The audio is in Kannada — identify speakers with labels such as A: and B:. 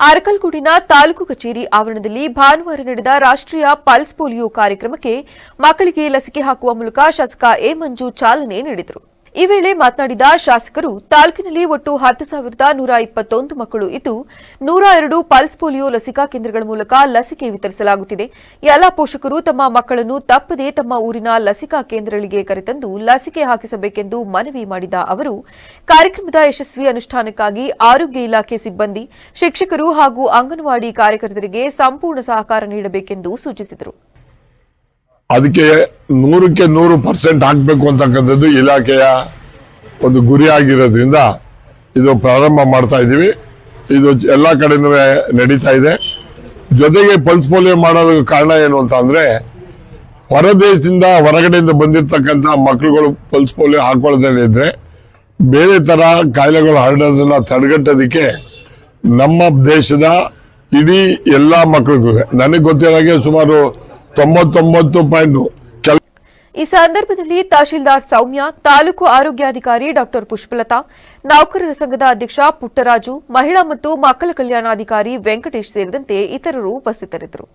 A: ಅರಕಲಗೂಡಿನ ತಾಲೂಕು ಕಚೇರಿ ಆವರಣದಲ್ಲಿ ಭಾನುವಾರ ನಡೆದ ರಾಷ್ಟ್ರೀಯ ಪಲ್ಸ್ ಪೋಲಿಯೋ ಕಾರ್ಯಕ್ರಮಕ್ಕೆ ಮಕ್ಕಳಿಗೆ ಲಸಿಕೆ ಹಾಕುವ ಮೂಲಕ ಶಾಸಕ ಎ ಮಂಜು ಚಾಲನೆ ನೀಡಿದರು. ಈ ವೇಳೆ ಮಾತನಾಡಿದ ಶಾಸಕರು, ತಾಲೂಕಿನಲ್ಲಿ ಒಟ್ಟು 10,121 ಮಕ್ಕಳು ಇದ್ದು 102 ಪಲ್ಸ್ ಪೋಲಿಯೋ ಲಸಿಕಾ ಕೇಂದ್ರಗಳ ಮೂಲಕ ಲಸಿಕೆ ವಿತರಿಸಲಾಗುತ್ತಿದೆ. ಎಲ್ಲಾ ಪೋಷಕರು ತಮ್ಮ ಮಕ್ಕಳನ್ನು ತಪ್ಪದೇ ತಮ್ಮ ಊರಿನ ಲಸಿಕಾ ಕೇಂದ್ರಗಳಿಗೆ ಕರೆತಂದು ಲಸಿಕೆ ಹಾಕಿಸಬೇಕೆಂದು ಮನವಿ ಮಾಡಿದ ಅವರು, ಕಾರ್ಯಕ್ರಮದ ಯಶಸ್ವಿ ಅನುಷ್ಠಾನಕ್ಕಾಗಿ ಆರೋಗ್ಯ ಇಲಾಖೆ ಸಿಬ್ಬಂದಿ, ಶಿಕ್ಷಕರು ಹಾಗೂ ಅಂಗನವಾಡಿ ಕಾರ್ಯಕರ್ತರಿಗೆ ಸಂಪೂರ್ಣ ಸಹಕಾರ ನೀಡಬೇಕೆಂದು ಸೂಚಿಸಿದರು.
B: ಅದಕ್ಕೆ 100% ಹಾಕಬೇಕು ಅಂತಕ್ಕಂಥದ್ದು ಇಲಾಖೆಯ ಒಂದು ಗುರಿಯಾಗಿರೋದ್ರಿಂದ ಇದು ಪ್ರಾರಂಭ ಮಾಡ್ತಾ ಇದ್ದೀವಿ. ಇದು ಎಲ್ಲ ಕಡೆನೂ ನಡೀತಾ ಇದೆ. ಜೊತೆಗೆ ಪಲ್ಸ್ ಪೋಲಿಯೋ ಮಾಡೋದಕ್ಕೆ ಕಾರಣ ಏನು ಅಂತ ಅಂದ್ರೆ, ಹೊರದೇಶದಿಂದ ಹೊರಗಡೆಯಿಂದ ಬಂದಿರತಕ್ಕಂಥ ಮಕ್ಕಳುಗಳು ಪಲ್ಸ್ ಪೋಲಿಯೋ ಹಾಕೊಳ್ಳೋದೇ ಇದ್ರೆ ಬೇರೆ ತರ ಕಾಯಿಲೆಗಳು ಹರಡೋದನ್ನ ತಡೆಗಟ್ಟೋದಕ್ಕೆ ನಮ್ಮ ದೇಶದ ಇಡೀ ಎಲ್ಲಾ ಮಕ್ಕಳಿಗೂ ನನಗೆ ಗೊತ್ತಿರೋ ಸುಮಾರು 99.
A: ಈ ಸಂದರ್ಭದಲ್ಲಿ ತಹಶೀಲ್ದಾರ್ ಸೌಮ್ಯ, ತಾಲೂಕು ಆರೋಗ್ಯಾಧಿಕಾರಿ ಡಾ ಪುಷ್ಪಲತಾ, ನೌಕರರ ಸಂಘದ ಅಧ್ಯಕ್ಷ ಪುಟ್ಟರಾಜು, ಮಹಿಳಾ ಮತ್ತು ಮಕ್ಕಳ ಕಲ್ಯಾಣಾಧಿಕಾರಿ ವೆಂಕಟೇಶ್ ಸೇರಿದಂತೆ ಇತರರು ಉಪಸ್ಥಿತರಿದ್ದರು.